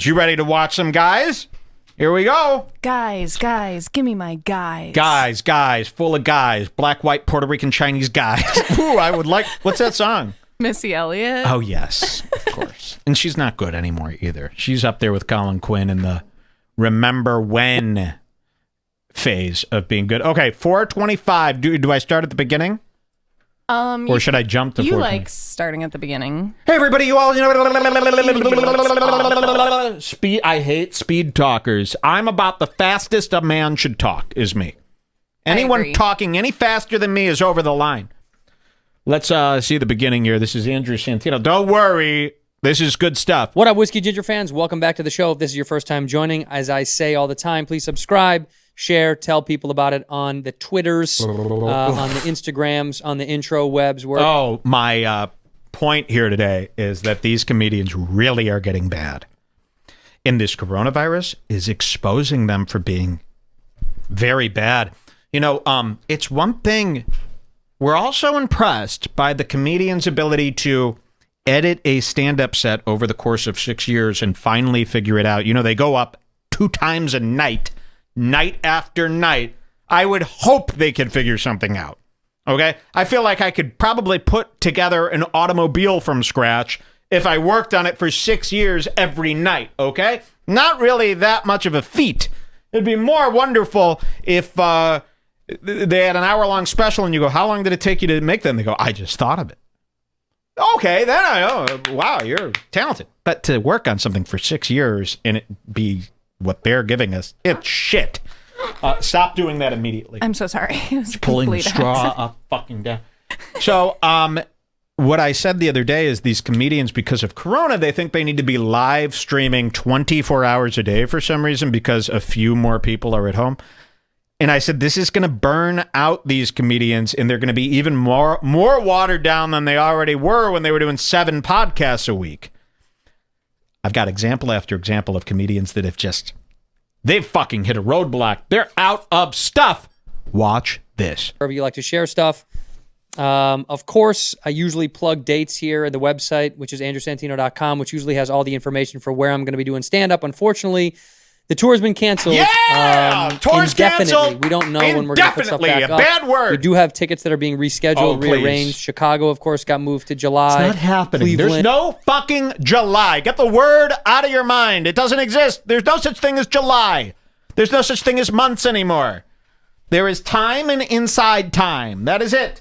You ready to watch some guys? Here we go. Guys, give me my guys. Guys, full of guys. Black, white, Puerto Rican, Chinese guys. Ooh, I would like... What's that song? Missy Elliott. Oh, yes, of course. And she's not good anymore either. She's up there with Colin Quinn in the remember when phase of being good. Okay, 425. Do I start at the beginning? Or should I jump to 420? You like starting at the beginning. Hey, everybody, you all... Speed. I hate speed talkers. I'm about the fastest a man should talk, is me. Anyone talking any faster than me is over the line. Let's see the beginning here. This is Andrew Santino. Don't worry. This is good stuff. What up, Whiskey Ginger fans? Welcome back to the show. If this is your first time joining, as I say all the time, please subscribe, share, tell people about it on the Twitters, on the Instagrams, on the intro webs. My point here today is that these comedians really are getting bad. And this coronavirus is exposing them for being very bad. You know, it's one thing. We're also impressed by the comedian's ability to edit a stand-up set over the course of 6 years and finally figure it out. You know, they go up 2 times a night after night. I would hope they could figure something out. Okay? I feel like I could probably put together an automobile from scratch if I worked on it for 6 years every night. Okay? Not really that much of a feat. It'd be more wonderful if they had an hour-long special and you go, how long did it take you to make them? They go, I just thought of it. Okay, then I know. Wow, you're talented. But to work on something for 6 years and it be what they're giving us, it's shit. Stop doing that immediately. I'm so sorry. It was pulling the straw up fucking down. So, what I said the other day is these comedians, because of Corona, they think they need to be live streaming 24 hours a day for some reason because a few more people are at home. And I said, this is going to burn out these comedians, and they're going to be even more watered down than they already were when they were doing 7 podcasts a week. I've got example after example of comedians that have they've fucking hit a roadblock. They're out of stuff. Watch this. Wherever you like to share stuff. Of course, I usually plug dates here at the website, which is andrewsantino.com, which usually has all the information for where I'm going to be doing stand-up. Unfortunately, the tour has been canceled. Yeah! Tour's canceled. We don't know when we're going to put stuff back up. Bad word. We do have tickets that are being rescheduled, rearranged. Chicago, of course, got moved to July. It's not happening. Cleveland. There's no fucking July. Get the word out of your mind. It doesn't exist. There's no such thing as July. There's no such thing as months anymore. There is time and inside time. That is it.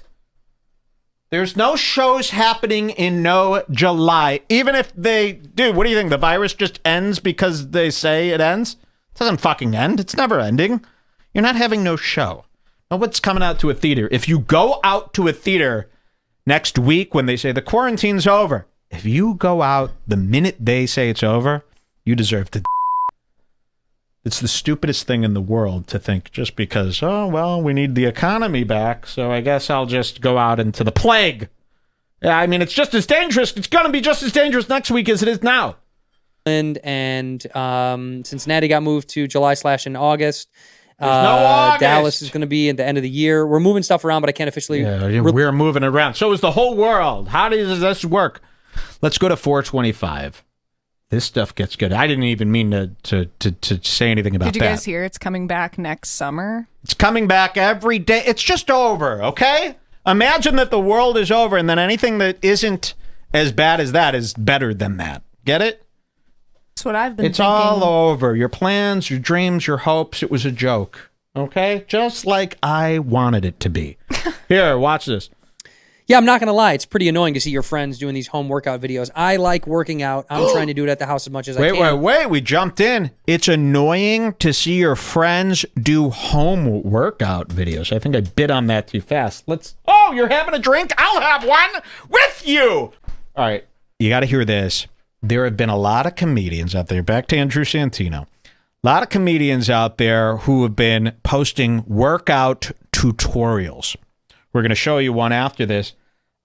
There's no shows happening in no July. Even if they do, what do you think? The virus just ends because they say it ends? It doesn't fucking end. It's never ending. You're not having no show. Nobody's coming out to a theater. If you go out to a theater next week when they say the quarantine's over, if you go out the minute they say it's over, you deserve to. It's the stupidest thing in the world to think just because, oh, well, we need the economy back, so I guess I'll just go out into the plague. Yeah, I mean, it's just as dangerous. It's going to be just as dangerous next week as it is now. And Cincinnati got moved to July / in August. There's no August. Dallas is going to be at the end of the year. We're moving stuff around, but I can't officially... Yeah, we're moving around. So is the whole world. How does this work? Let's go to 425. This stuff gets good. I didn't even mean to say anything about that. Did you guys hear it's coming back next summer? It's coming back every day. It's just over, okay? Imagine that the world is over and then anything that isn't as bad as that is better than that. Get it? That's what I've been thinking. It's all over. Your plans, your dreams, your hopes. It was a joke, okay? Just like I wanted it to be. Here, watch this. Yeah, I'm not going to lie. It's pretty annoying to see your friends doing these home workout videos. I like working out. I'm trying to do it at the house as much as I can. Wait. We jumped in. It's annoying to see your friends do home workout videos. I think I bit on that too fast. Oh, you're having a drink? I'll have one with you. All right. You got to hear this. There have been a lot of comedians out there. Back to Andrew Santino. A lot of comedians out there who have been posting workout tutorials. We're going to show you one after this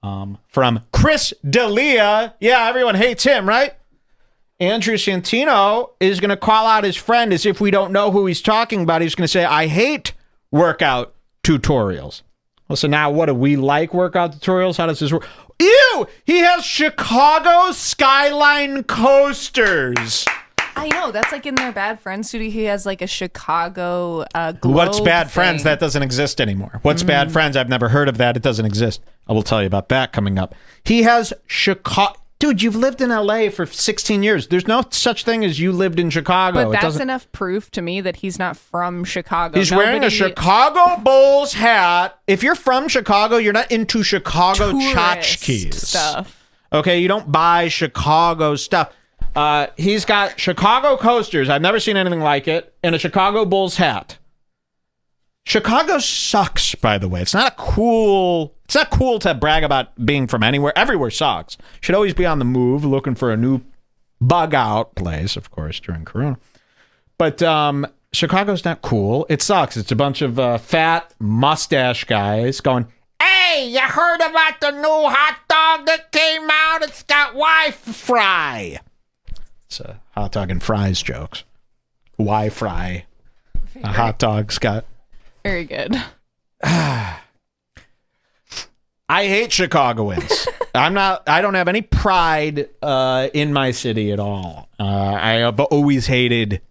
from Chris D'Elia. Yeah, everyone hates him, right? Andrew Santino is going to call out his friend as if we don't know who he's talking about. He's going to say, I hate workout tutorials. Well, so now what do we like workout tutorials? How does this work? Ew! He has Chicago Skyline coasters. I know that's like in their Bad Friends studio. He has like a Chicago globe What's Bad thing. Friends? That doesn't exist anymore. What's Bad Friends? I've never heard of that. It doesn't exist. I will tell you about that coming up. He has Chicago. Dude, you've lived in LA for 16 years. There's no such thing as you lived in Chicago. But that's enough proof to me that he's not from Chicago. He's wearing a Chicago Bulls hat. If you're from Chicago, you're not into Chicago tchotchkes stuff. Okay, you don't buy Chicago stuff. He's got Chicago coasters. I've never seen anything like it. And a Chicago Bulls hat. Chicago sucks, by the way. It's not cool to brag about being from anywhere. Everywhere sucks. Should always be on the move, looking for a new bug out place, of course, during Corona. But Chicago's not cool. It sucks. It's a bunch of fat mustache guys going, "Hey, you heard about the new hot dog that came out? It's got Wi-Fi." It's a hot dog and fries jokes. Wi-Fi. A hot dog's got... Very good. I hate Chicagoans. I don't have any pride in my city at all. I have always hated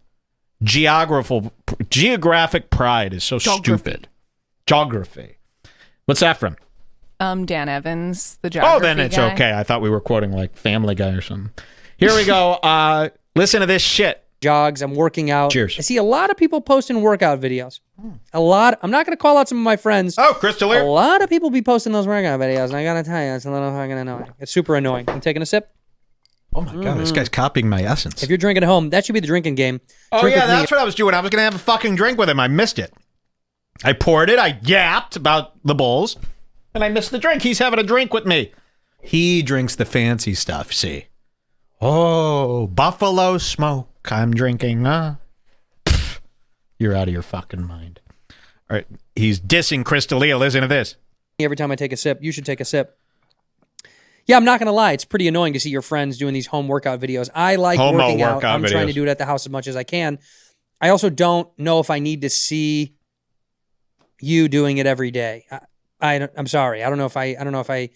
geographic pride is so stupid. Geography. What's that from? Dan Evans, the geography Oh, then it's guy. okay. I thought we were quoting like Family Guy or something. Here we go. Listen to this shit. Jogs. I'm working out. Cheers. I see a lot of people posting workout videos. A lot. I'm not going to call out some of my friends. Oh, Crystal. A lot of people be posting those workout videos, and I got to tell you, it's a little fucking annoying. It's super annoying. I'm taking a sip. Oh my God, this guy's copying my essence. If you're drinking at home, that should be the drinking game. Oh Drink yeah, with me. that's what I was doing. I was going to have a fucking drink with him. I missed it. I poured it. I yapped about the Bulls, and I missed the drink. He's having a drink with me. He drinks the fancy stuff, see? Oh, Buffalo Smoke. I'm drinking. Pff, you're out of your fucking mind. All right, he's dissing Crystalia. Listen to this. Every time I take a sip, you should take a sip. Yeah, I'm not going to lie. It's pretty annoying to see your friends doing these home workout videos. I like working out. I'm trying to do it at the house as much as I can. I also don't know if I need to see you doing it every day. I'm sorry. I don't know if I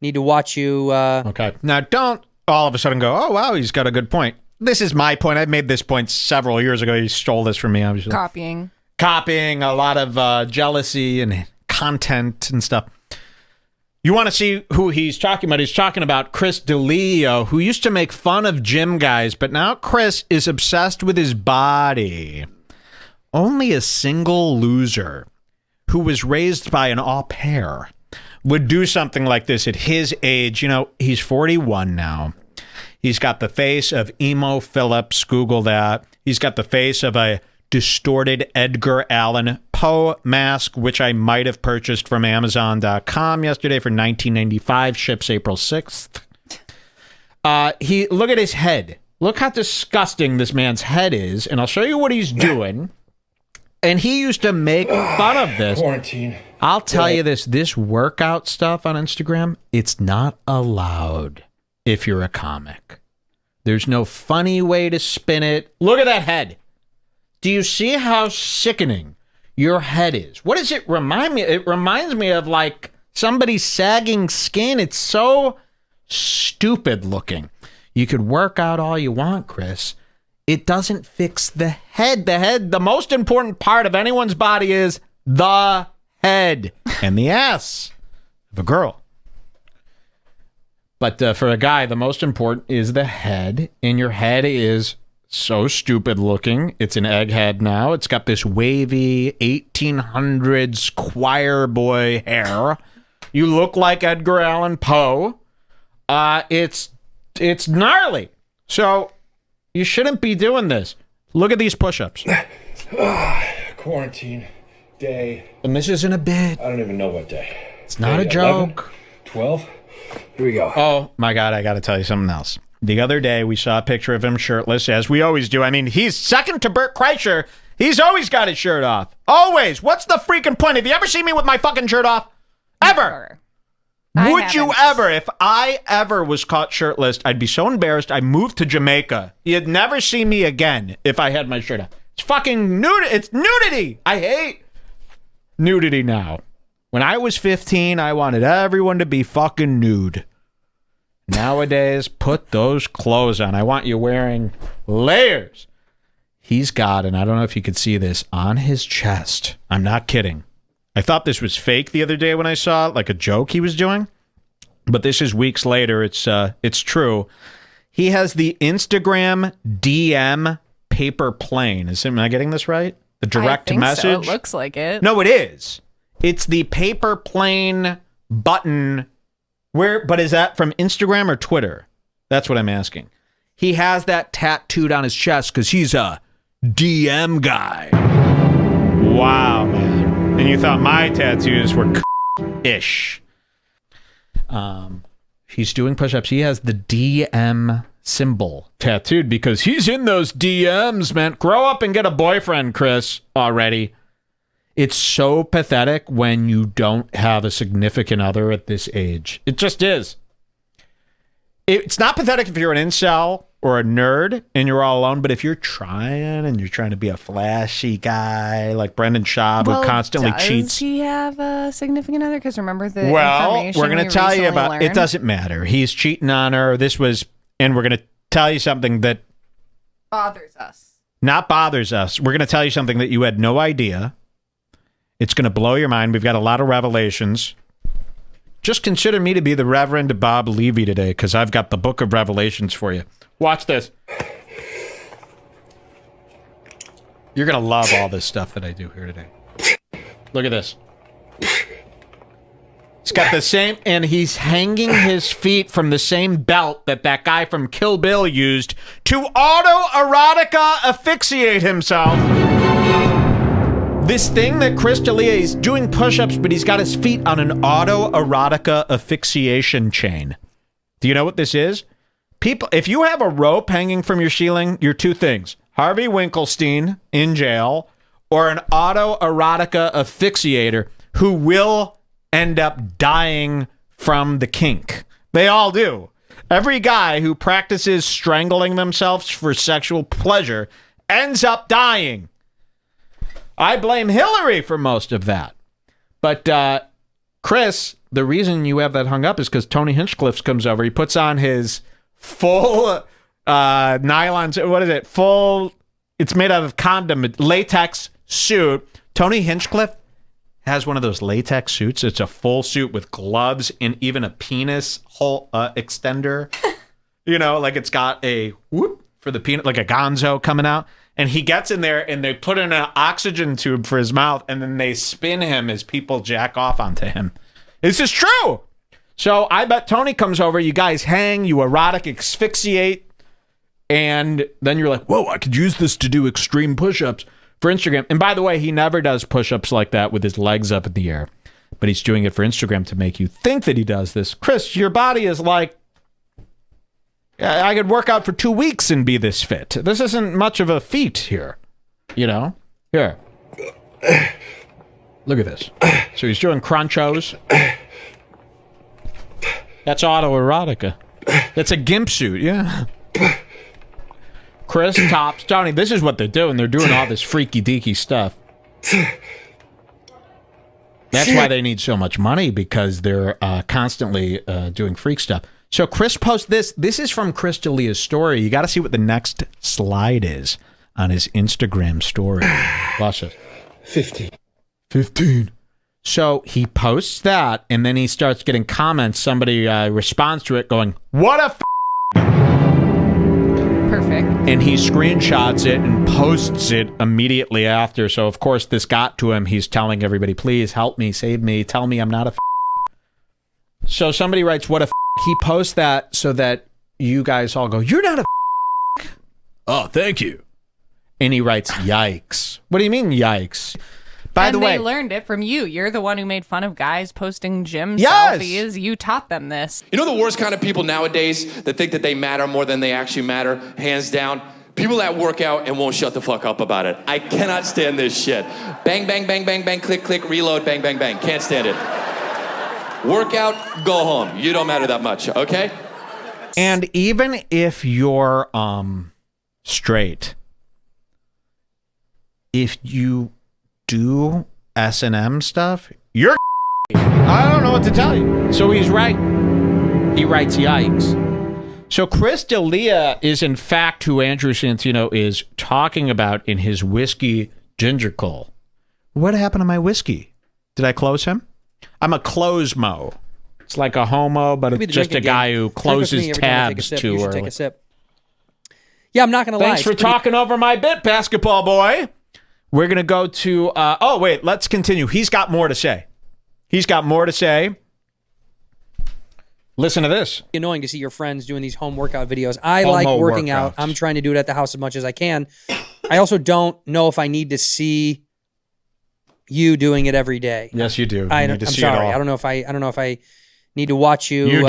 need to watch you. Okay. Now, don't all of a sudden go, oh, wow, he's got a good point. This is my point. I made this point several years ago. He stole this from me, obviously. Copying a lot of jealousy and content and stuff. You want to see who he's talking about? He's talking about Chris D'Elia, who used to make fun of gym guys, but now Chris is obsessed with his body. Only a single loser who was raised by an au pair would do something like this at his age. You know, he's 41 now. He's got the face of Emo Phillips. Google that. He's got the face of a distorted Edgar Allan Poe mask, which I might have purchased from Amazon.com yesterday for $19.95. Ships April 6th. Look at his head. Look how disgusting this man's head is, and I'll show you what he's doing. And he used to make fun of this. Quarantine. I'll tell you this workout stuff on Instagram, it's not allowed if you're a comic. There's no funny way to spin it. Look at that head. Do you see how sickening your head is? What does it remind me? It reminds me of like somebody's sagging skin. It's so stupid looking. You could work out all you want, Chris. It doesn't fix the head. The most important part of anyone's body is the head and the ass of a girl. But for a guy, the most important is the head. And your head is so stupid looking. It's an egghead now. It's got this wavy 1800s choir boy hair. You look like Edgar Allan Poe. It's gnarly. So you shouldn't be doing this. Look at these push-ups. Quarantine day. And this isn't a bit. I don't even know what day. It's not a joke. 12. Here we go. Oh my God, I got to tell you something else. The other day, we saw a picture of him shirtless, as we always do. I mean, he's second to Bert Kreischer. He's always got his shirt off. Always. What's the freaking point? Have you ever seen me with my fucking shirt off? Ever. Would you ever? If I ever was caught shirtless, I'd be so embarrassed. I'd move to Jamaica. You'd never see me again if I had my shirt off. It's fucking nudity. It's nudity. I hate nudity now. When I was 15, I wanted everyone to be fucking nude. Nowadays, put those clothes on. I want you wearing layers. He's got, and I don't know if you could see this, on his chest. I'm not kidding. I thought this was fake the other day when I saw it, like a joke he was doing. But this is weeks later. It's true. He has the Instagram DM paper plane. Am I getting this right? The direct message? So. It looks like it. No, it is. It's the paper plane button. But is that from Instagram or Twitter? That's what I'm asking. He has that tattooed on his chest because he's a DM guy. Wow, man. And you thought my tattoos were ish. He's doing push-ups. He has the DM symbol tattooed because he's in those DMs, man. Grow up and get a boyfriend, Chris, already. It's so pathetic when you don't have a significant other at this age. It just is. It's not pathetic if you're an incel or a nerd and you're all alone, but if you're trying and you're trying to be a flashy guy like Brendan Schaub who constantly cheats. Does he have a significant other? Because remember the we're information going to tell you about learned? it. Doesn't matter. He's cheating on her. And we're going to tell you something that bothers us. Not bothers us. We're going to tell you something that you had no idea. It's going to blow your mind. We've got a lot of revelations. Just consider me to be the Reverend Bob Levy today because I've got the book of Revelations for you. Watch this. You're going to love all this stuff that I do here today. Look at this. He's got the same, and he's hanging his feet from the same belt that guy from Kill Bill used to autoerotica asphyxiate himself. This thing that Chris D'Elia, he's doing push-ups, but he's got his feet on an autoerotica asphyxiation chain. Do you know what this is? People, if you have a rope hanging from your ceiling, you're two things. Harvey Winkelstein in jail or an autoerotica asphyxiator who will end up dying from the kink. They all do. Every guy who practices strangling themselves for sexual pleasure ends up dying. I blame Hillary for most of that. But Chris, the reason you have that hung up is because Tony Hinchcliffe comes over. He puts on his full nylon, what is it? Full, it's made out of condom, latex suit. Tony Hinchcliffe has one of those latex suits. It's a full suit with gloves and even a penis hole extender. You know, like it's got a whoop for the penis, like a gonzo coming out. And he gets in there and they put in an oxygen tube for his mouth and then they spin him as people jack off onto him. This is true. So I bet Tony comes over, you guys hang, you erotic asphyxiate, and then you're like, whoa, I could use this to do extreme push-ups for Instagram. And by the way, he never does push-ups like that with his legs up in the air, but he's doing it for Instagram to make you think that he does this. Chris, your body is like, I could work out for 2 weeks and be this fit. This isn't much of a feat here, you know? Here. Look at this. So he's doing crunchos. That's autoerotica. That's a gimp suit, yeah. Chris tops. Johnny, this is what they're doing. They're doing all this freaky deaky stuff. That's why they need so much money, because they're constantly doing freak stuff. So Chris posts this. This is from Chris D'Elia's story. You got to see what the next slide is on his Instagram story. Watch this. 15. So he posts that, and then he starts getting comments. Somebody responds to it going, what a Perfect. And he screenshots it and posts it immediately after. So, of course, this got to him. He's telling everybody, please help me, save me, tell me I'm not a So somebody writes, what a He posts that so that you guys all go, you're not a Oh, thank you. And he writes, yikes. What do you mean, yikes? By the way, they learned it from you. You're the one who made fun of guys posting gym Yes! selfies. You taught them this. You know the worst kind of people nowadays that think that they matter more than they actually matter, hands down? People that work out and won't shut the fuck up about it. I cannot stand this shit. Bang, bang, bang, bang, bang, click, click, reload, bang, bang, bang. Can't stand it. Workout, go home. You don't matter that much, okay? And even if you're straight, if you do S&M stuff, you're I don't know what to tell you. So he's right. He writes yikes. So Chris D'Elia is in fact who Andrew Santino is talking about in his whiskey ginger coal. What happened to my whiskey? Did I close him? I'm a close-mo. It's like a homo, but it's just a guy who closes tabs too early. Take a sip. Yeah, I'm not going to lie. Thanks for talking over my bit, basketball boy. We're going to go to... oh, wait. Let's continue. He's got more to say. Listen to this. Annoying to see your friends doing these home workout videos. I like working out. I'm trying to do it at the house as much as I can. I also don't know if I need to see you doing it every day. Yes, you do. I'm sorry. I don't know if I need to watch you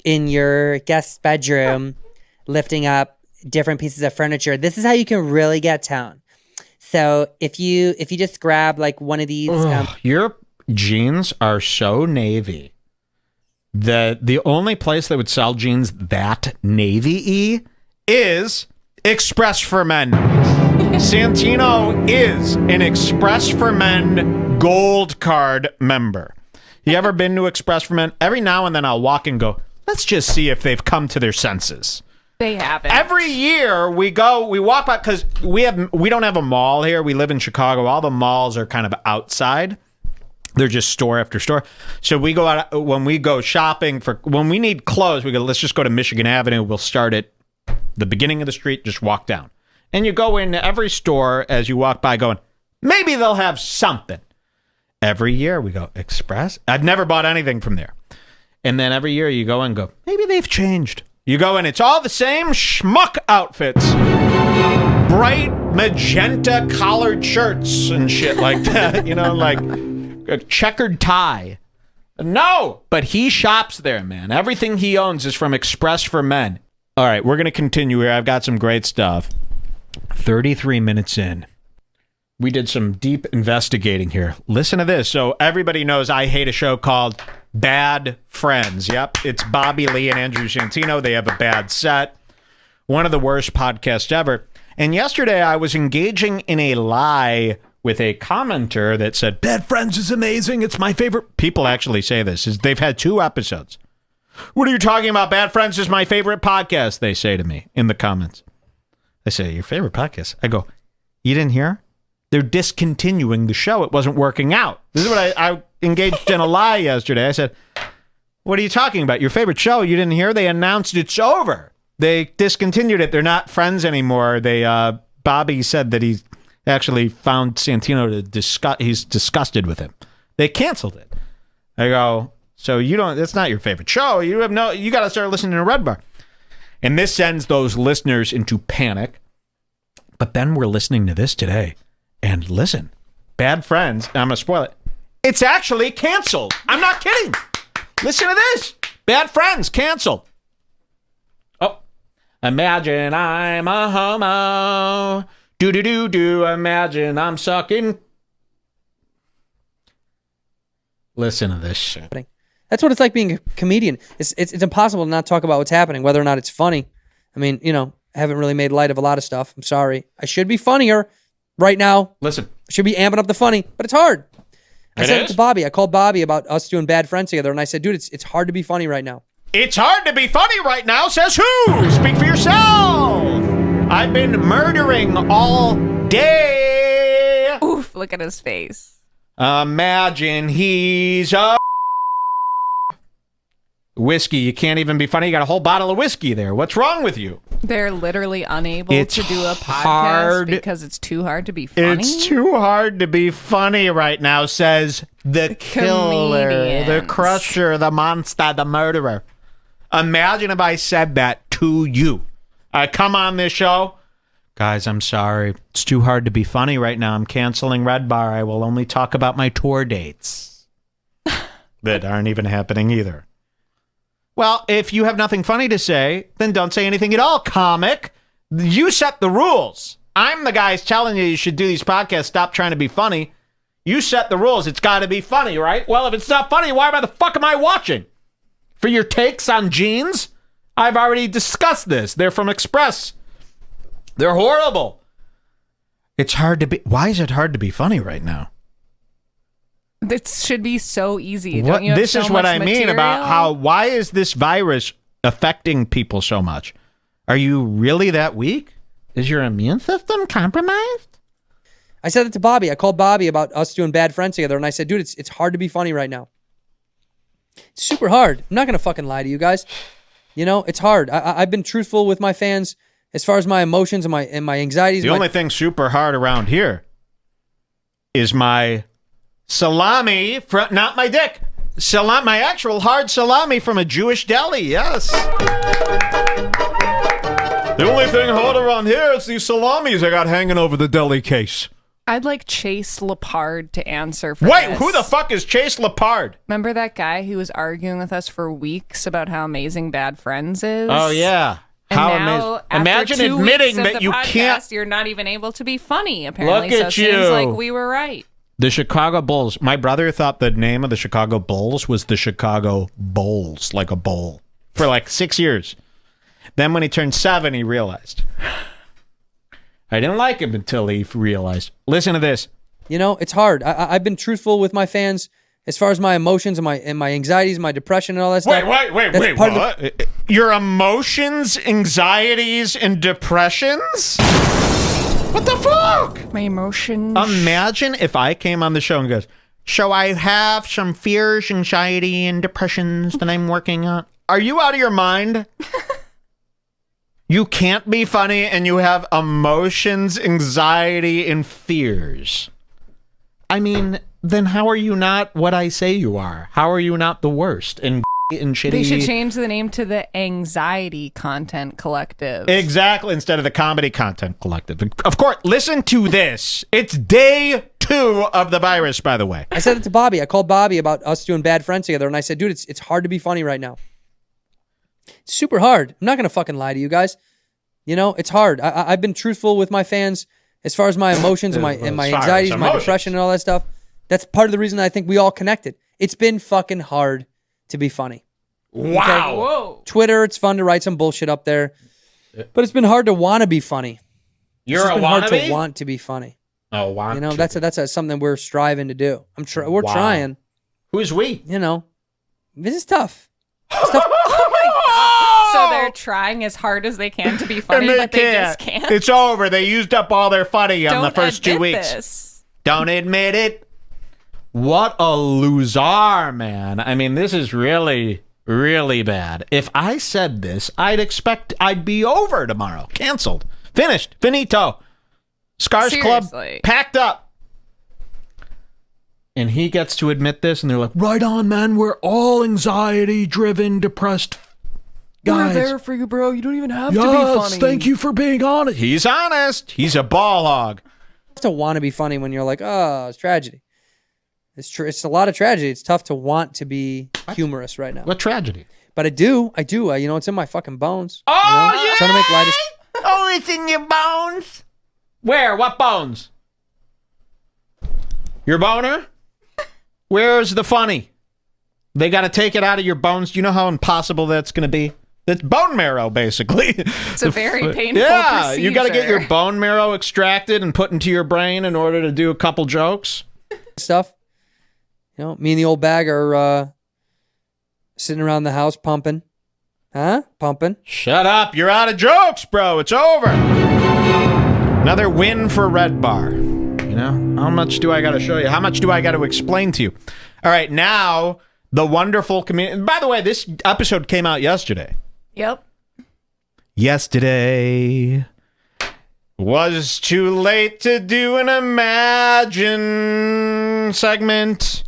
in your guest bedroom lifting up different pieces of furniture. This is how you can really get tone. So if you just grab like one of these, your jeans are so navy. The only place that would sell jeans that navy-y is Express for Men. Santino is an Express for Men Gold Card member. You ever been to Express for Men? Every now and then I'll walk and go, let's just see if they've come to their senses. They haven't. Every year we walk by because we don't have a mall here. We live in Chicago. All the malls are kind of outside. They're just store after store. So we go out when we go shopping when we need clothes. We go, let's just go to Michigan Avenue. We'll start at the beginning of the street. Just walk down, and you go into every store as you walk by, going, maybe they'll have something. Every year we go Express. I've never bought anything from there, and then every year you go and go, maybe they've changed. You go and it's all the same schmuck outfits. Bright magenta collared shirts and shit like that. Like a checkered tie. No, but he shops there, man. Everything he owns is from Express for Men. All right, we're going to continue here. I've got some great stuff. 33 minutes in. We did some deep investigating here. Listen to this. So everybody knows I hate a show called Bad Friends. Yep, it's Bobby Lee and Andrew Santino. They have a bad set. One of the worst podcasts ever. And yesterday I was engaging in a lie with a commenter that said, Bad Friends is amazing. It's my favorite. People actually say this. They've had 2 episodes. What are you talking about? Bad Friends is my favorite podcast, they say to me in the comments. They say, your favorite podcast? I go, you didn't hear? They're discontinuing the show. It wasn't working out. This is what I engaged in a lie yesterday. I said, what are you talking about? Your favorite show? You didn't hear? They announced it's over. They discontinued it. They're not friends anymore. Bobby said that he actually found Santino he's disgusted with him. They canceled it. I go, so that's not your favorite show. You got to start listening to Redbar. And this sends those listeners into panic. But then we're listening to this today. And listen, Bad Friends, I'm going to spoil it. It's actually canceled. I'm not kidding. Listen to this. Bad Friends, canceled. Oh, imagine I'm a homo. Do. Imagine I'm sucking. Listen to this shit. That's what it's like being a comedian. It's impossible to not talk about what's happening, whether or not it's funny. I mean, I haven't really made light of a lot of stuff. I'm sorry. I should be funnier right now. Listen. I should be amping up the funny, but it's hard. I said it to Bobby. I called Bobby about us doing Bad Friends together, and I said, dude, it's hard to be funny right now. It's hard to be funny right now, says who? Speak for yourself. I've been murdering all day. Oof, look at his face. Imagine he's a whiskey. You can't even be funny. You got a whole bottle of whiskey there. What's wrong with you? They're literally unable It's to do a podcast hard. because it's too hard to be funny. It's too hard to be funny right now, says the killer, comedians. the crusher, the monster, the murderer. Imagine if I said that to you. I come on this show. Guys, I'm sorry. It's too hard to be funny right now. I'm canceling Redbar. I will only talk about my tour dates that aren't even happening either. Well, if you have nothing funny to say, then don't say anything at all, comic. You set the rules. I'm the guy telling you should do these podcasts. Stop trying to be funny. You set the rules. It's got to be funny, right? Well, if it's not funny, why the fuck am I watching? For your takes on jeans? I've already discussed this. They're from Express. They're horrible. It's hard to be... Why is it hard to be funny right now? This should be so easy. Don't What, you have this so is what much I mean about material? why is this virus affecting people so much? Are you really that weak? Is your immune system compromised? I said it to Bobby. I called Bobby about us doing Bad Friends together, and I said, dude, it's hard to be funny right now. It's super hard. I'm not going to fucking lie to you guys. You know, it's hard. I've been truthful with my fans as far as my emotions and my anxieties. The only thing super hard around here is my salami, not my dick. My actual hard salami from a Jewish deli, yes. The only thing hard around here is these salamis I got hanging over the deli case. I'd like Chase Lepard to answer for Wait, this. who the fuck is Chase Lepard? Remember that guy who was arguing with us for weeks about how amazing Bad Friends is? Oh, yeah. And How now, amazing. after Imagine 2 admitting weeks of that the you podcast, can't. You're not even able to be funny, apparently. Look so at it seems you. like we were right. The Chicago Bulls. My brother thought the name of the Chicago Bulls was the Chicago Bowls, like a bowl, for like 6 years. Then when he turned 7, he realized. I didn't like him until he realized. Listen to this. You know, it's hard. I've been truthful with my fans as far as my emotions and my anxieties, my depression, and all that stuff. Wait, what? Your emotions, anxieties, and depressions? What the fuck? My emotions. Imagine if I came on the show and goes, so I have some fears, anxiety, and depressions that I'm working on. Are you out of your mind? You can't be funny and you have emotions, anxiety, and fears. I mean, then how are you not what I say you are? How are you not the worst and shitty? They should change the name to the Anxiety Content Collective. Exactly, instead of the Comedy Content Collective. Of course, listen to this. It's day 2 of the virus, by the way. I said it to Bobby. I called Bobby about us doing Bad Friends together, and I said, dude, it's hard to be funny right now. It's super hard. I'm not going to fucking lie to you guys. You know, it's hard. I've been truthful with my fans as far as my emotions and my anxieties, my depression, and all that stuff. That's part of the reason I think we all connected. It's been fucking hard to be funny. Wow. Whoa. Twitter, it's fun to write some bullshit up there, but it's been hard to want to be funny. You're a been hard wannabe? to want to be funny. Oh, want You know, to. that's something we're striving to do. We're Wow. trying. Who's we? You know, this is tough. It's tough. So they're trying as hard as they can to be funny, And but they just can't. It's over. They used up all their funny on the Don't first 2 admit weeks. this. Don't admit it. What a loser, man. I mean, this is really, really bad. If I said this, I'd expect I'd be over tomorrow. Canceled. Finished. Finito. Scars Club Seriously. packed up. And he gets to admit this, and they're like, right on, man. We're all anxiety-driven, depressed guys. We're there for you, bro. You don't even have to be Yes, funny. thank you for being honest. He's honest. He's a ball hog. To want to be funny when you're like, oh, it's tragedy. It's true. It's a lot of tragedy. It's tough to want to be humorous right now. What tragedy? But I do. You know, it's in my fucking bones. Oh, you know? yeah. Trying to make light of... Oh, it's in your bones. Where? What bones? Your boner? Where's the funny? They got to take it out of your bones. Do you know how impossible that's going to be? That's bone marrow, basically. It's a very painful Yeah, procedure. you got to get your bone marrow extracted and put into your brain in order to do a couple jokes. stuff. You know, me and the old bag are sitting around the house pumping. Huh? Pumping. Shut up. You're out of jokes, bro. It's over. Another win for Redbar. You know, how much do I got to show you? How much do I got to explain to you? All right, now the wonderful community. By the way, this episode came out yesterday. Yep. Yesterday was too late to do an Imagine segment.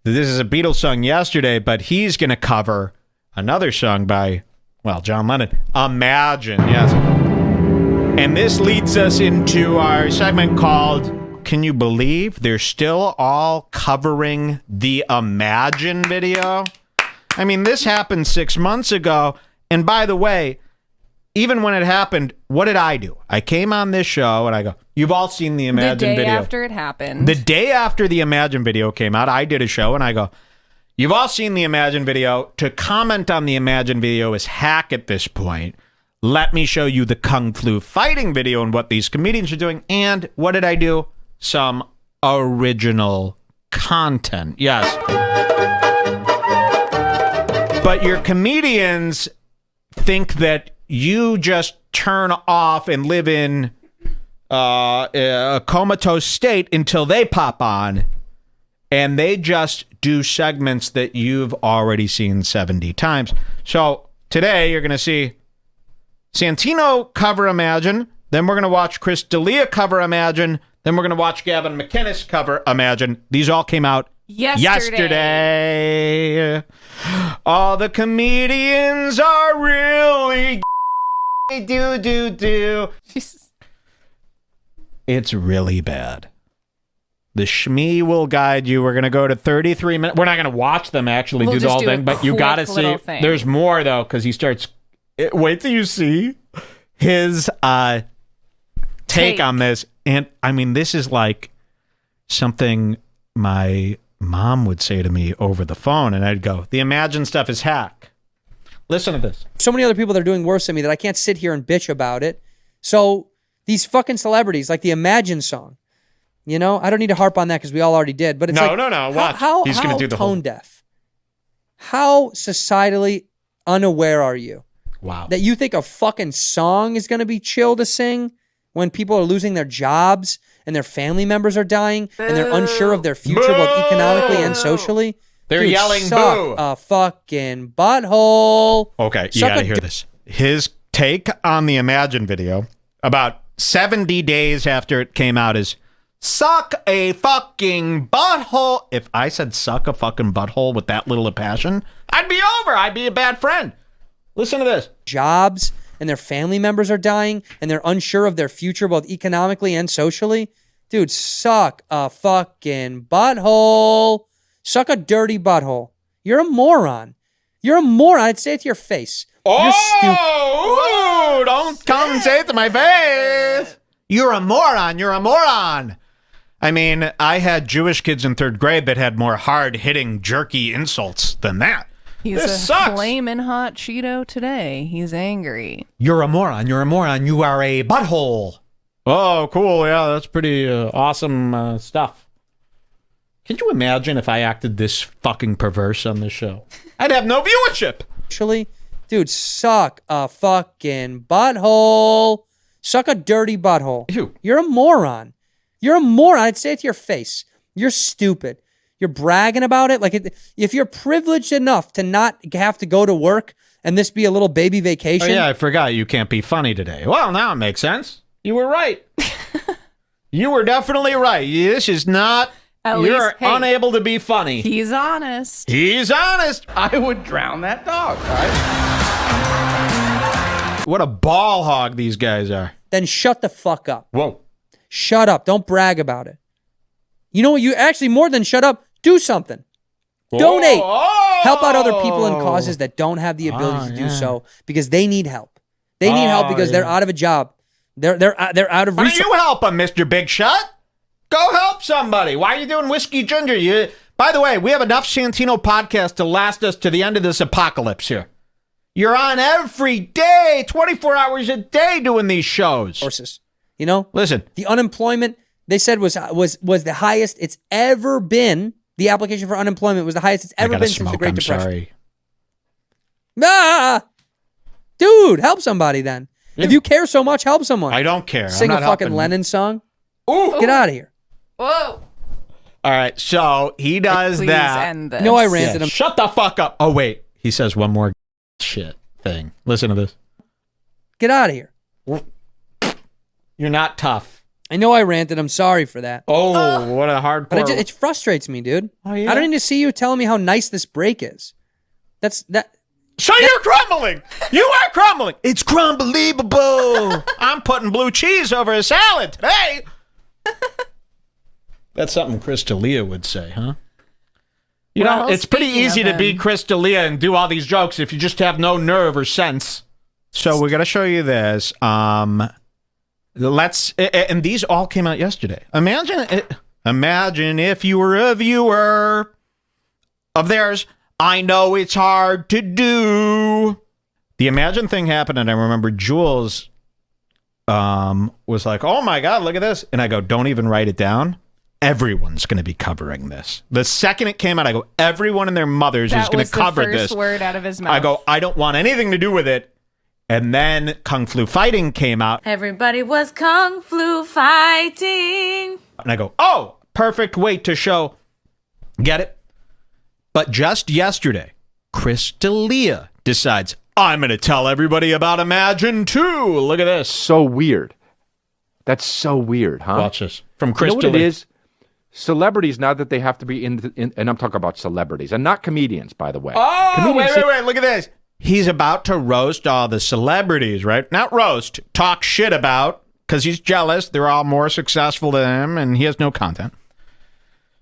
This is a Beatles song yesterday, but he's going to cover another song by, well, John Lennon. Imagine, yes. And this leads us into our segment called, Can You Believe They're Still All Covering the Imagine video? I mean, this happened 6 months ago. And by the way, even when it happened, what did I do? I came on this show and I go, you've all seen the Imagine The day video. after it happened. The day after the Imagine video came out, I did a show and I go, you've all seen the Imagine video. To comment on the Imagine video is hack at this point. Let me show you the Kung Flu fighting video and what these comedians are doing. And what did I do? Some original content. Yes. But your comedians think that you just turn off and live in a comatose state until they pop on, and they just do segments that you've already seen 70 times. So today you're going to see Santino cover Imagine, then we're going to watch Chris D'Elia cover Imagine, then we're going to watch Gavin McInnes cover Imagine. These all came out yesterday. All the comedians are really do. It's really bad. The Shmee will guide you. We're going to go to 33 minutes. We're not going to watch them actually do the whole thing, but you got to see. There's more, though, because he starts... Wait till you see his take on this. And, I mean, this is like something my mom would say to me over the phone, and I'd go, the Imagine stuff is hack. Listen to this. So many other people that are doing worse than me that I can't sit here and bitch about it. So these fucking celebrities, like the Imagine song, you know, I don't need to harp on that because we all already did. But it's no. Watch. He's going to do the tone deaf. How societally unaware are you? Wow. That you think a fucking song is going to be chill to sing when people are losing their jobs and their family members are dying and they're unsure of their future both economically and socially? They're Dude, yelling suck boo. a fucking butthole. Okay, you gotta hear this. His take on the Imagine video about 70 days after it came out is suck a fucking butthole. If I said suck a fucking butthole with that little of passion, I'd be over. I'd be a bad friend. Listen to this. Jobs and their family members are dying and they're unsure of their future both economically and socially. Dude, suck a fucking butthole. Suck a dirty butthole. You're a moron. You're a moron. I'd say it to your face. You're stupid. Oh, don't come and say it to my face. You're a moron. You're a moron. I mean, I had Jewish kids in third grade that had more hard-hitting, jerky insults than that. He's this a sucks. flaming hot Cheeto today. He's angry. You're a moron. You're a moron. You are a butthole. Oh, cool. Yeah, that's pretty awesome stuff. Could you imagine if I acted this fucking perverse on this show? I'd have no viewership. Actually, dude, suck a fucking butthole. Suck a dirty butthole. Ew. You're a moron. You're a moron. I'd say it to your face. You're stupid. You're bragging about it. Like, if you're privileged enough to not have to go to work and this be a little baby vacation. Oh, yeah, I forgot you can't be funny today. Well, now it makes sense. You were right. You were definitely right. This is not... You're unable to be funny. He's honest. He's honest. I would drown that dog. Right? What a ball hog these guys are. Then shut the fuck up. Whoa. Shut up. Don't brag about it. You know what? You actually, more than shut up, do something. Donate. Oh. Help out other people and causes that don't have the ability to do so because they need help. They need help because they're out of a job. They're out of Why resources. don't you help them, Mr. Big Shot? Go help somebody. Why are you doing Whiskey Ginger? By the way, we have enough Santino podcasts to last us to the end of this apocalypse here. You're on every day, 24 hours a day doing these shows. You know? Listen. The unemployment, they said, was the highest it's ever been. The application for unemployment was the highest it's ever been since the Great Depression. Sorry. Ah! Dude, help somebody then. Yeah. If you care so much, help someone. I don't care. Sing a fucking Lennon song. Ooh. Get out of here. Whoa. All right, so he does Please that. end this. No, I ranted him. Shut the fuck up. Oh, wait. He says one more shit thing. Listen to this. Get out of here. You're not tough. I know I ranted. I'm sorry for that. Oh, what a hardcore. But it frustrates me, dude. Oh, yeah. I don't need to see you telling me how nice this break is. So you're crumbling. You are crumbling. It's crumbelievable. I'm putting blue cheese over a salad today. That's something Chris D'Elia would say, huh? You know, it's pretty easy to be Chris D'Elia and do all these jokes if you just have no nerve or sense. So we're going to show you this. And these all came out yesterday. Imagine if you were a viewer of theirs. I know it's hard to do. The Imagine thing happened, and I remember Jules was like, oh my God, look at this. And I go, don't even write it down. everyone's going to be covering this. The second it came out, I go, everyone and their mothers is going to cover That was the this. first word out of his mouth. I go, I don't want anything to do with it. And then Kung Flu Fighting came out. Everybody was Kung Flu fighting. And I go, oh, perfect way to show. Get it? But just yesterday, Chris D'Elia decides, I'm going to tell everybody about Imagine 2. Look at this. So weird. That's so weird, huh? Watch this. From Chris You know what D'Elia. it is? Celebrities, now that they have to be in, and I'm talking about celebrities, and not comedians, by the way. Oh, Comedians wait. Look at this. He's about to roast all the celebrities, right? Not roast, talk shit about, because he's jealous. They're all more successful than him, and he has no content.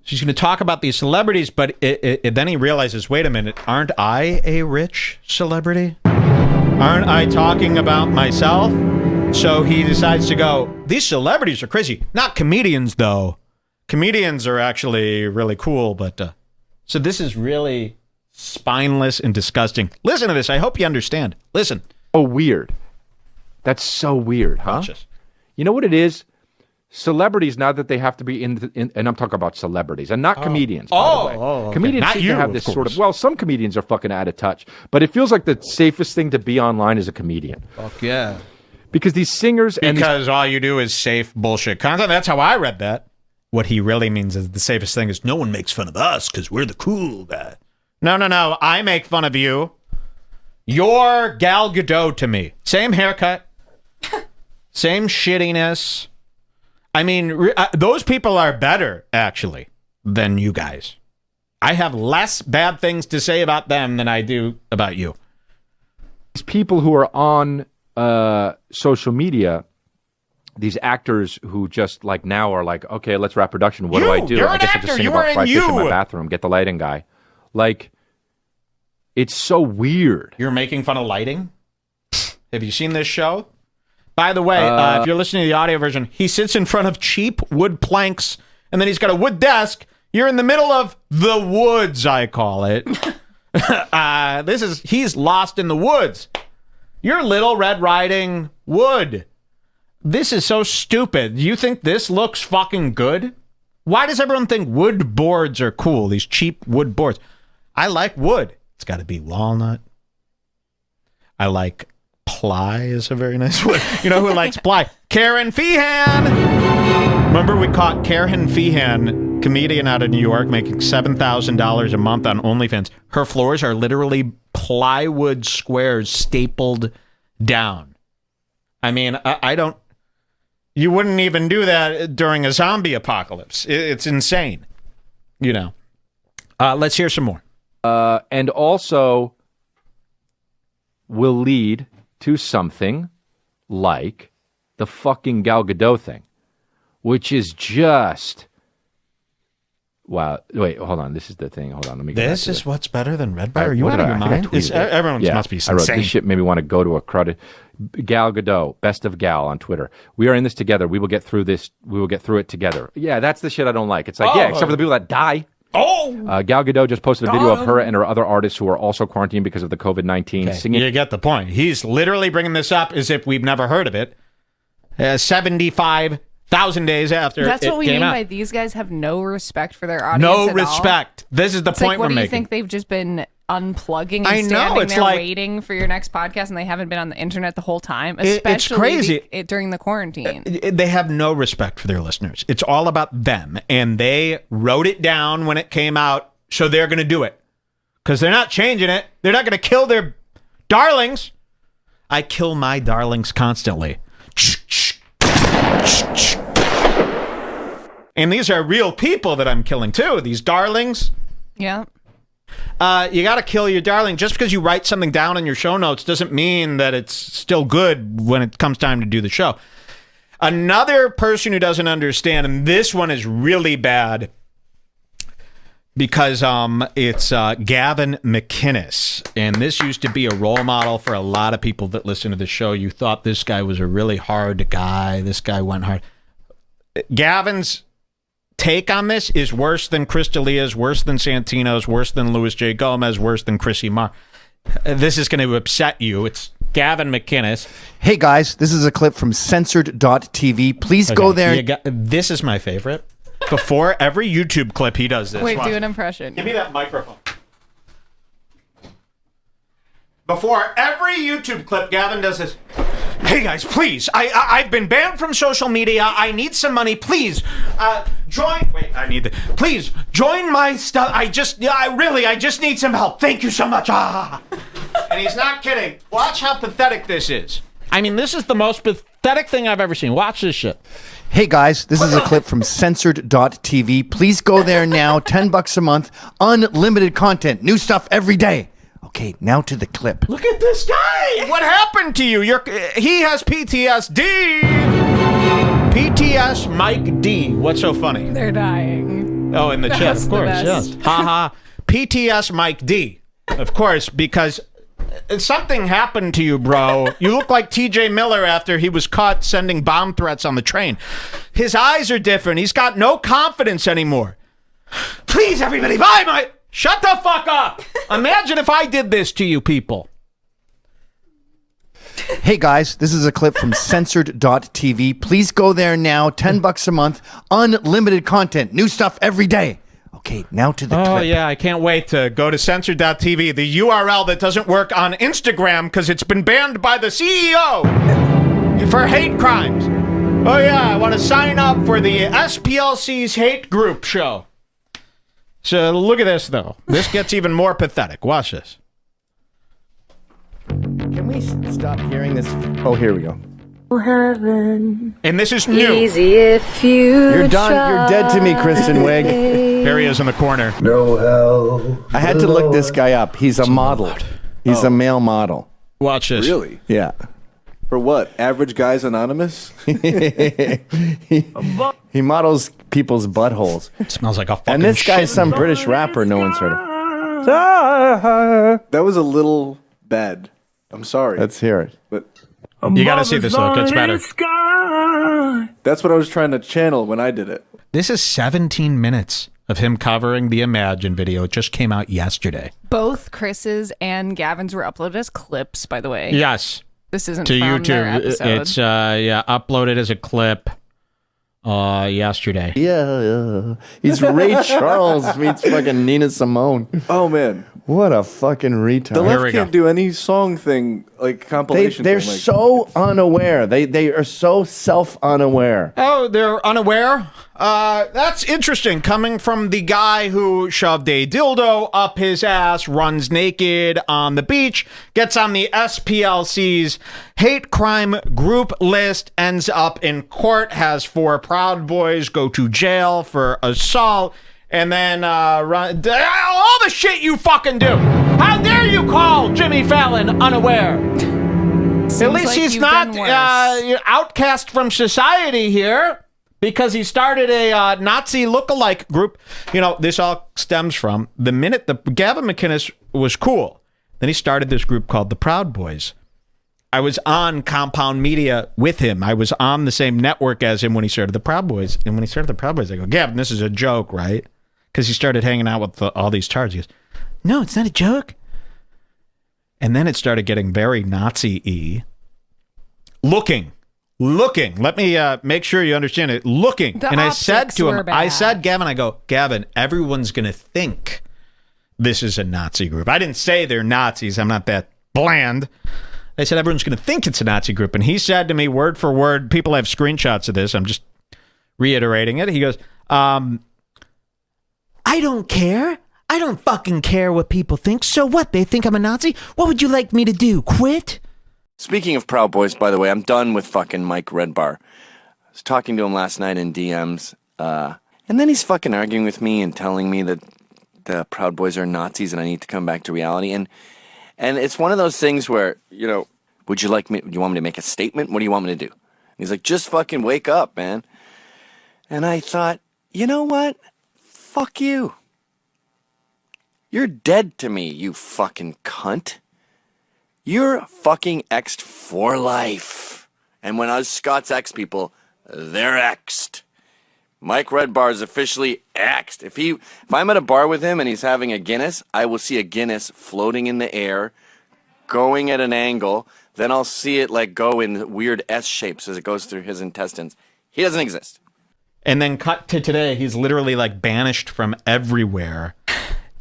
So he's going to talk about these celebrities, but then he realizes, wait a minute, aren't I a rich celebrity? Aren't I talking about myself? So he decides to go, these celebrities are crazy. Not comedians, though. Comedians are actually really cool, but... so this is really spineless and disgusting. Listen to this. I hope you understand. Listen. so weird. That's so weird, huh? Watch this. You know what it is? Celebrities, now that they have to be in, and I'm talking about celebrities, and not comedians, by the way. Okay. Comedians Not seem you, to have of this sort of... course. Well, some comedians are fucking out of touch, but it feels like the safest thing to be online is a comedian. Fuck yeah. Because these singers and... Because all you do is safe bullshit content. That's how I read that. What he really means is the safest thing is no one makes fun of us because we're the cool guy. No. I make fun of you. You're Gal Gadot to me. Same haircut. Same shittiness. I mean, those people are better, actually, than you guys. I have less bad things to say about them than I do about you. these people who are on social media, these actors who just like now are like, okay, let's wrap production. What do I do? You're I an guess I actor. just sing You about are fried in fish in my you. bathroom, get the lighting guy. Like, it's so weird. You're making fun of lighting? Have you seen this show? By the way, if you're listening to the audio version, he sits in front of cheap wood planks, and then he's got a wood desk. You're in the middle of the woods, I call it. He's lost in the woods. You're Little Red Riding Wood. This is so stupid. You think this looks fucking good? Why does everyone think wood boards are cool? These cheap wood boards. I like wood. It's got to be walnut. I like ply is a very nice wood. You know who likes ply? Karen Feehan. Remember we caught Karen Feehan, comedian out of New York, making $7,000 a month on OnlyFans. Her floors are literally plywood squares stapled down. I mean, I don't... You wouldn't even do that during a zombie apocalypse. It's insane. You know. Let's hear some more. And also will lead to something like the fucking Gal Gadot thing, which is just... Wow. Wait, hold on. This is the thing. Hold on. Let me get This back to is it. what's better than Redbar? Are you What out did of your I think I mind? tweeted it. Everyone must be I wrote, insane. this shit made me want to go to a crowded... Gal Gadot, best of Gal on Twitter. We are in this together. We will get through this. We will get through it together. Yeah, that's the shit I don't like. It's like, yeah, except for the people that die. Oh! Gal Gadot just posted a video of her and her other artists who are also quarantined because of the COVID-19 singing. You get the point. He's literally bringing this up as if we've never heard of it. 75,000 days after That's it what we came mean out. by these guys have no respect for their audience. No at all. respect. This is the It's point like, what we're do you making. think they've just been unplugging and I know, standing it's there like- waiting for your next podcast, and they haven't been on the internet the whole time, It's especially crazy. during the quarantine. They have no respect for their listeners. It's all about them. And they wrote it down when it came out, so they're going to do it. Because they're not changing it. They're not going to kill their darlings. I kill my darlings constantly. And these are real people that I'm killing, too. These darlings. Yeah. You got to kill your darling. Just because you write something down in your show notes doesn't mean that it's still good when it comes time to do the show. Another person who doesn't understand, and this one is really bad because it's Gavin McInnes. And this used to be a role model for a lot of people that listen to the show. You thought this guy was a really hard guy. This guy went hard. Gavin's take on this is worse than Chris D'Elia's, worse than Santino's, worse than Louis J. Gomez, worse than Chrissy Marr. This is going to upset you. It's Gavin McInnes. Hey guys, this is a clip from censored.tv. Please go there. This is my favorite. Before every YouTube clip, he does this. Wait, Watch. do an impression. Give me that microphone. Before every YouTube clip, Gavin does this. Hey guys, please. I've been banned from social media. I need some money. Please, join. Wait, I need. Please join my stuff. I just need some help. Thank you so much. And he's not kidding. Watch how pathetic this is. I mean, this is the most pathetic thing I've ever seen. Watch this shit. Hey guys, this is a clip from censored.tv. Please go there now. $10 a month. Unlimited content. New stuff every day. Okay, now to the clip. Look at this guy. What happened to you? He has PTSD. PTS Mike D. What's so funny? They're dying. Oh, in the chat, That's of the course, best. yes. Haha. PTS Mike D. Of course, because something happened to you, bro. You look like TJ Miller after he was caught sending bomb threats on the train. His eyes are different. He's got no confidence anymore. Please, everybody, buy my... Shut the fuck up! Imagine if I did this to you people. Hey guys, this is a clip from censored.tv. Please go there now. $10 a month. Unlimited content. New stuff every day. Okay, now to the clip. Oh, yeah, I can't wait to go to censored.tv, the URL that doesn't work on Instagram because it's been banned by the CEO for hate crimes. Oh, yeah, I want to sign up for the SPLC's hate group show. So look at this, though. This gets even more pathetic. Watch this. Can we stop hearing this? Oh, here we go. And this is new. Easy if you You're done. You're dead to me, Kristen Wiig. There he is in the corner. No hell. I had to look this guy up. He's a model. He's a male model. Watch this. Really? Yeah. For what? Average Guys Anonymous? He models people's buttholes. It smells like a fucking And this guy's shit. some British rapper no one's heard of. That was a little bad. I'm sorry. Let's hear it. But You got to see this, though. It gets better. that's what I was trying to channel when I did it. This is 17 minutes of him covering the Imagine video. It just came out yesterday. Both Chris's and Gavin's were uploaded as clips, by the way. Yes. This isn't To from their YouTube. episode. It's uploaded as a clip yesterday. Yeah. He's Ray Charles meets fucking Nina Simone. Oh, man. What a fucking retard. The Here we left go. can't do any song thing, like compilation They're thing. Like, so unaware. They are so self-unaware. Oh, they're unaware? That's interesting. Coming from the guy who shoved a dildo up his ass, runs naked on the beach, gets on the SPLC's hate crime group list, ends up in court, has 4 Proud Boys, go to jail for assault, and then all the shit you fucking do. How dare you call Jimmy Fallon unaware? At least like he's you've not done worse. outcast from society here because he started a Nazi lookalike group. You know, this all stems from the minute Gavin McInnes was cool. Then he started this group called the Proud Boys. I was on Compound Media with him. I was on the same network as him when he started the Proud Boys. And when he started the Proud Boys, I go, Gavin, this is a joke, right? Because he started hanging out with all these tards. He goes, no, it's not a joke. And then it started getting very Nazi-y. Looking. Let me make sure you understand it. Looking. The And I said optics to him, were bad. I said, Gavin, I go, Gavin, everyone's going to think this is a Nazi group. I didn't say they're Nazis. I'm not that bland. I said, everyone's going to think it's a Nazi group. And he said to me, word for word, people have screenshots of this. I'm just reiterating it. He goes, I don't care. I don't fucking care what people think. So what? They think I'm a Nazi? What would you like me to do? Quit? Speaking of Proud Boys, by the way, I'm done with fucking Mike Redbar. I was talking to him last night in DMs, and then he's fucking arguing with me and telling me that the Proud Boys are Nazis and I need to come back to reality. And it's one of those things where, you know, would you want me to make a statement? What do you want me to do? And he's like, just fucking wake up, man. And I thought, you know what? Fuck you. You're dead to me, you fucking cunt. You're fucking X'd for life. And when us Scots X people, they're X'd. Mike Redbar is officially X'd. If I'm at a bar with him and he's having a Guinness, I will see a Guinness floating in the air, going at an angle. Then I'll see it like go in weird S shapes as it goes through his intestines. He doesn't exist. And then cut to today, he's literally like banished from everywhere.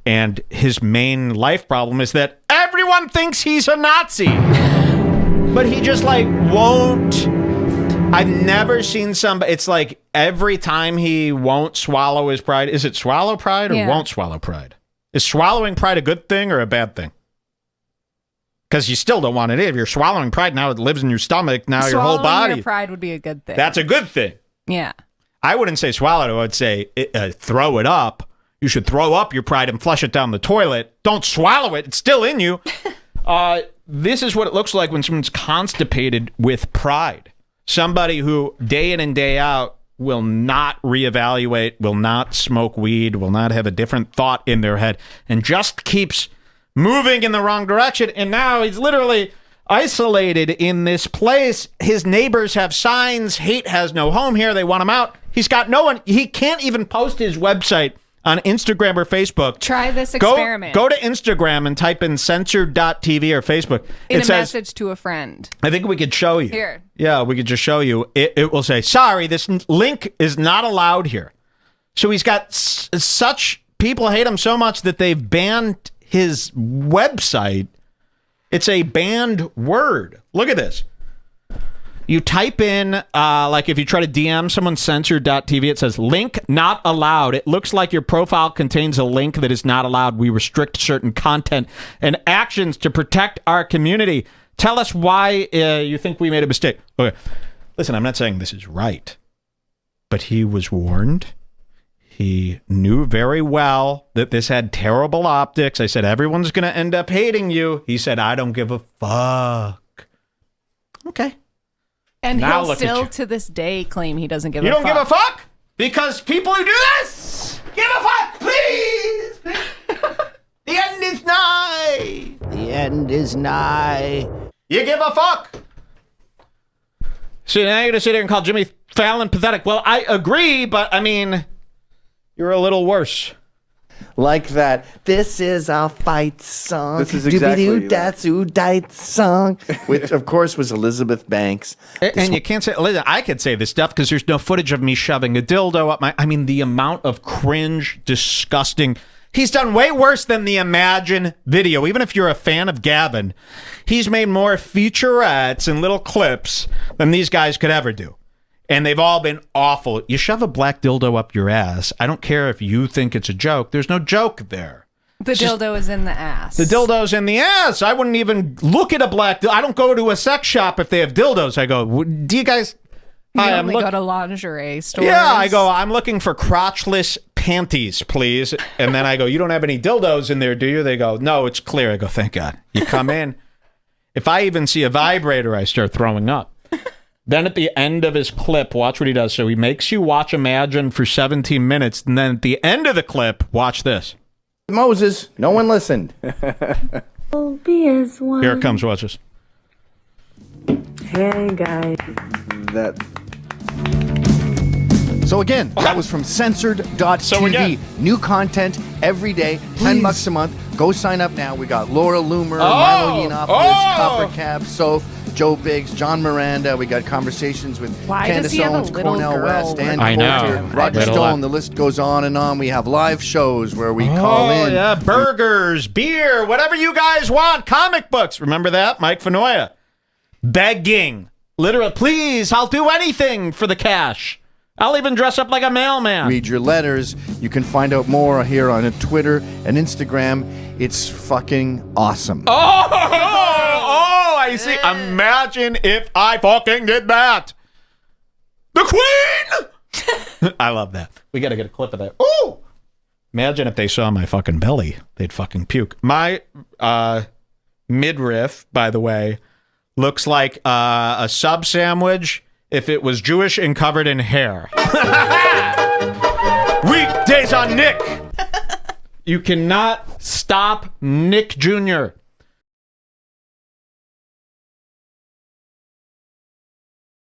And his main life problem is that everyone thinks he's a Nazi. But he just like won't. I've never seen somebody. It's like every time he won't swallow his pride. Is it swallow pride or won't swallow pride? Is swallowing pride a good thing or a bad thing? Because you still don't want it. If you're swallowing pride, now it lives in your stomach. Now your whole body. Your pride would be a good thing. That's a good thing. Yeah. I wouldn't say swallow it. I would say throw it up. You should throw up your pride and flush it down the toilet. Don't swallow it. It's still in you. This is what it looks like when someone's constipated with pride. Somebody who day in and day out will not reevaluate, will not smoke weed, will not have a different thought in their head, and just keeps moving in the wrong direction. And now he's literally isolated in this place. His neighbors have signs. Hate has no home here. They want him out. He's got no one. He can't even post his website on Instagram or Facebook. Try this experiment. Go to Instagram and type in censored.tv or Facebook. In a message to a friend. I think we could show you. Here. Yeah, we could just show you. It will say, sorry, this link is not allowed here. So he's got such, people hate him so much that they've banned his website. It's a banned word. Look at this. You type in, like if you try to DM someone censored.tv, it says link not allowed. It looks like your profile contains a link that is not allowed. We restrict certain content and actions to protect our community. Tell us why you think we made a mistake. Okay. Listen, I'm not saying this is right, but he was warned. He knew very well that this had terrible optics. I said, everyone's going to end up hating you. He said, I don't give a fuck. Okay. And now he'll still, to this day, claim he doesn't give a fuck. You don't give a fuck? Because people who do this give a fuck, please. The end is nigh. The end is nigh. You give a fuck. So now you're going to sit here and call Jimmy Fallon pathetic. Well, I agree, but I mean, you're a little worse. Like that. This is our fight song. This is exactly that song, which of course was Elizabeth Banks. And you can't say, listen, I could say this stuff because there's no footage of me shoving a dildo up my, I mean, the amount of cringe, disgusting. He's done way worse than the Imagine video. Even if you're a fan of Gavin, he's made more featurettes and little clips than these guys could ever do. And they've all been awful. You shove a black dildo up your ass. I don't care if you think it's a joke. There's no joke there. The dildo is in the ass. The dildo's in the ass. I wouldn't even look at a black dildo. I don't go to a sex shop if they have dildos. I go, do you guys... You only go to lingerie stores. Yeah, I go, I'm looking for crotchless panties, please. And then I go, you don't have any dildos in there, do you? They go, no, it's clear. I go, thank God. You come in. If I even see a vibrator, I start throwing up. Then at the end of his clip, watch what he does. So he makes you watch Imagine for 17 minutes. And then at the end of the clip, watch this. Moses, no one listened. Here it comes, watch this. Hey, guys. So again, that was from censored.tv. So again. New content every day, $10 a month. Go sign up now. We got Laura Loomer, Milo Yiannopoulos, Copper Cab, Soph, Joe Biggs, John Miranda. We got conversations with Candace Owens, Cornel West, Andy Porter, Roger Stone. The list goes on and on. We have live shows where we call in. Yeah, burgers, beer, whatever you guys want. Comic books. Remember that? Mike Fenoya. Begging. Literally, please, I'll do anything for the cash. I'll even dress up like a mailman. Read your letters. You can find out more here on Twitter and Instagram. It's fucking awesome. Oh, I see. Imagine if I fucking did that. The Queen! I love that. We got to get a clip of that. Ooh! Imagine if they saw my fucking belly. They'd fucking puke. My midriff, by the way, looks like a sub sandwich if it was Jewish and covered in hair. Weekdays on Nick. You cannot stop Nick Jr.